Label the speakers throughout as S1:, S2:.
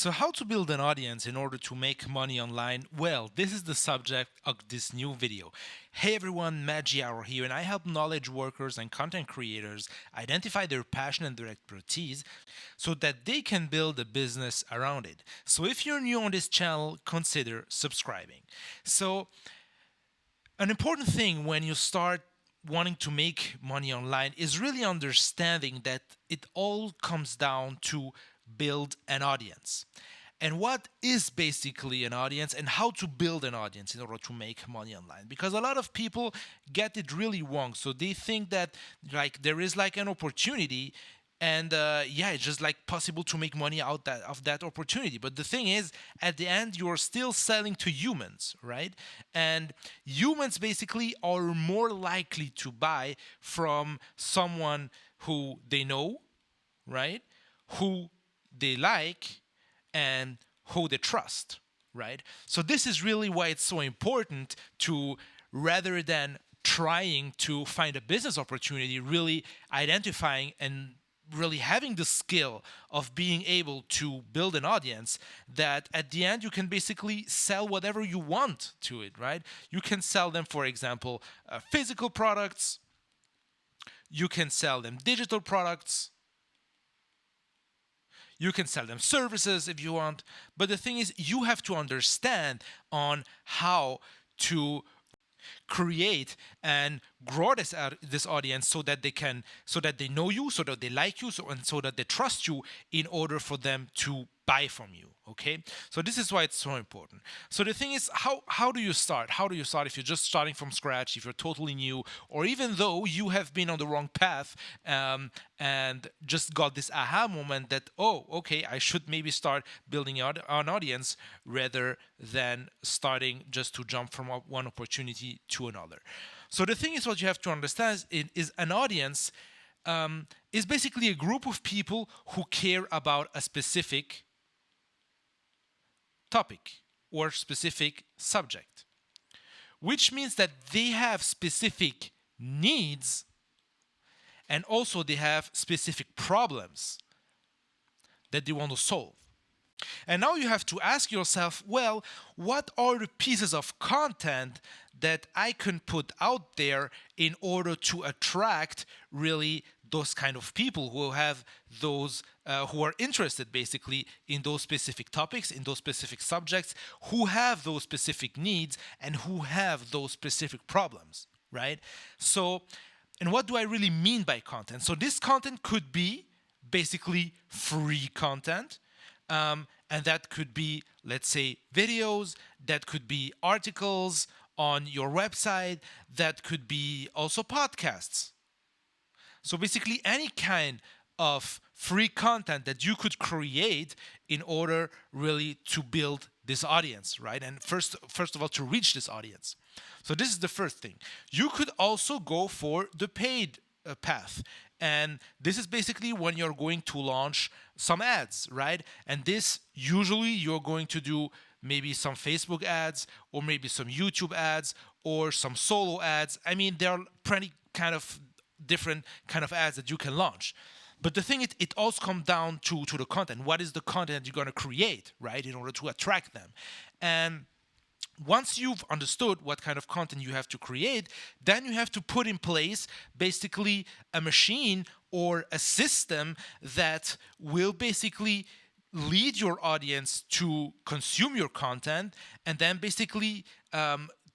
S1: So, how to build an audience in order to make money online? Well, this is the subject of this new video. Hey everyone, Matt Giaro here, and I help knowledge workers and content creators identify their passion and their expertise so that they can build a business around it. So, if you're new on this channel, consider subscribing. So, an important thing when you start wanting to make money online is really understanding that it all comes down to build an audience. And what is basically an audience and how to build an audience in order to make money online, because a lot of people get it really wrong. So they think that like there is like an opportunity, and yeah, it's just like possible to make money out that of that opportunity. But the thing is, at the end, you're still selling to humans, right? And humans basically are more likely to buy from someone who they know, right? Who they like, and who they trust, right? So this is really why it's so important to, rather than trying to find a business opportunity, really identifying and really having the skill of being able to build an audience that at the end you can basically sell whatever you want to it, right? You can sell them, for example, physical products, you can sell them digital products, you can sell them services if you want. But the thing is, you have to understand on how to create and grow this audience so that they know you, so that they like you, and so that they trust you in order for them to buy from you. Okay, so this is why it's so important. So the thing is, how do you start? How do you start if you're just starting from scratch, if you're totally new, or even though you have been on the wrong path, and just got this aha moment that, oh, okay, I should maybe start building out an audience rather than starting just to jump from one opportunity to another. So the thing is, what you have to understand is an audience is basically a group of people who care about a specific topic or specific subject, which means that they have specific needs and also they have specific problems that they want to solve. And now you have to ask yourself, well, what are the pieces of content that I can put out there in order to attract really those kind of people who have those who are interested basically in those specific topics, in those specific subjects, who have those specific needs and who have those specific problems, right? So, and what do I really mean by content? So this content could be basically free content. And that could be, let's say, videos, that could be articles on your website, that could be also podcasts. So basically, any kind of free content that you could create in order really to build this audience, right? And first of all, to reach this audience. So this is the first thing. You could also go for the paid path. And this is basically when you're going to launch some ads, right? And this usually you're going to do maybe some Facebook ads or maybe some YouTube ads or some solo ads. I mean, there are plenty kind of different kind of ads that you can launch. But the thing is, it also comes down to the content. What is the content you're going to create, right, in order to attract them? And once you've understood what kind of content you have to create, then you have to put in place basically a machine or a system that will basically lead your audience to consume your content, and then basically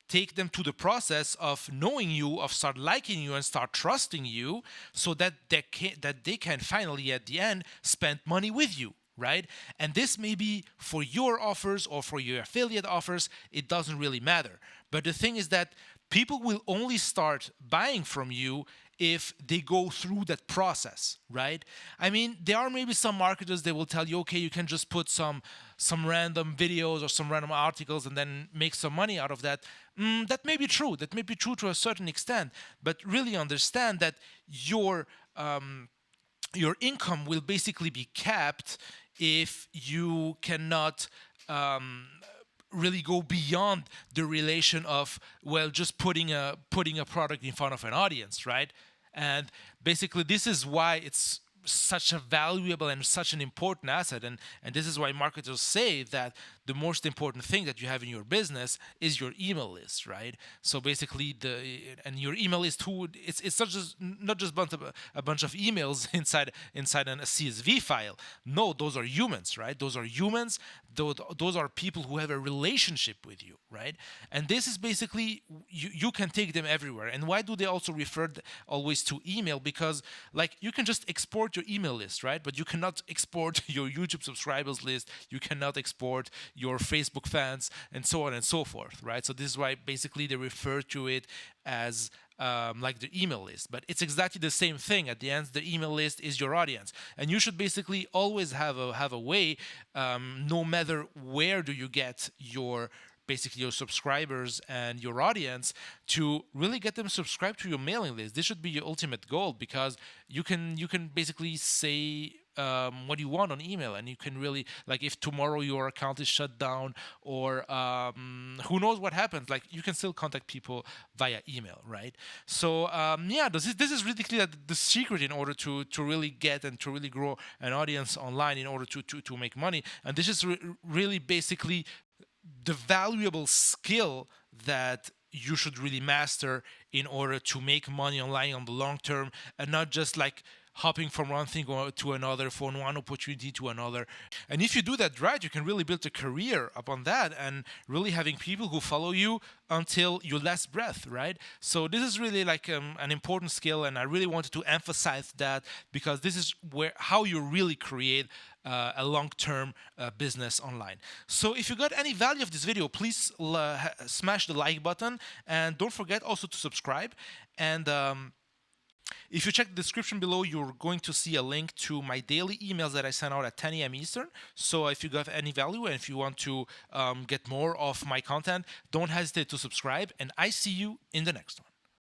S1: take them to the process of knowing you, of start liking you and start trusting you, so that they can finally at the end spend money with you, right? And this may be for your offers or for your affiliate offers, it doesn't really matter. But the thing is that people will only start buying from you if they go through that process, right? I mean, there are maybe some marketers that will tell you, okay, you can just put some random videos or some random articles and then make some money out of that. That may be true. That may be true to a certain extent. But really understand that your income will basically be capped if you cannot really go beyond the relation of, well, just putting a product in front of an audience, right? And basically this is why it's such a valuable and such an important asset. And this is why marketers say that the most important thing that you have in your business is your email list, right? So basically and your email list, it's not just a bunch of emails inside a CSV file. No, those are humans, right? Those are humans. Those are people who have a relationship with you, right? And this is basically, you can take them everywhere. And why do they also refer always to email? Because like you can just export your email list, right? But you cannot export your YouTube subscribers list. You cannot export your Facebook fans and so on and so forth, right? So this is why basically they refer to it as like the email list. But it's exactly the same thing. At the end, the email list is your audience, and you should basically always have a way, no matter where do you get your basically your subscribers and your audience, to really get them subscribed to your mailing list. This should be your ultimate goal, because you can basically say what you want on email, and you can really, like, if tomorrow your account is shut down, or who knows what happens, like, you can still contact people via email, right? So yeah, this is really clear that the secret in order to really get and to really grow an audience online in order to make money. And this is really basically the valuable skill that you should really master in order to make money online on the long term, and not just like hopping from one thing to another, from one opportunity to another. And if you do that right, you can really build a career upon that, and really having people who follow you until your last breath, right? So this is really like an important skill, and I really wanted to emphasize that, because this is how you really create a long-term business online. So if you got any value of this video, please smash the like button, and don't forget also to subscribe. And if you check the description below, you're going to see a link to my daily emails that I send out at 10 a.m. Eastern. So if you got any value, and if you want to get more of my content, don't hesitate to subscribe, and I see you in the next one.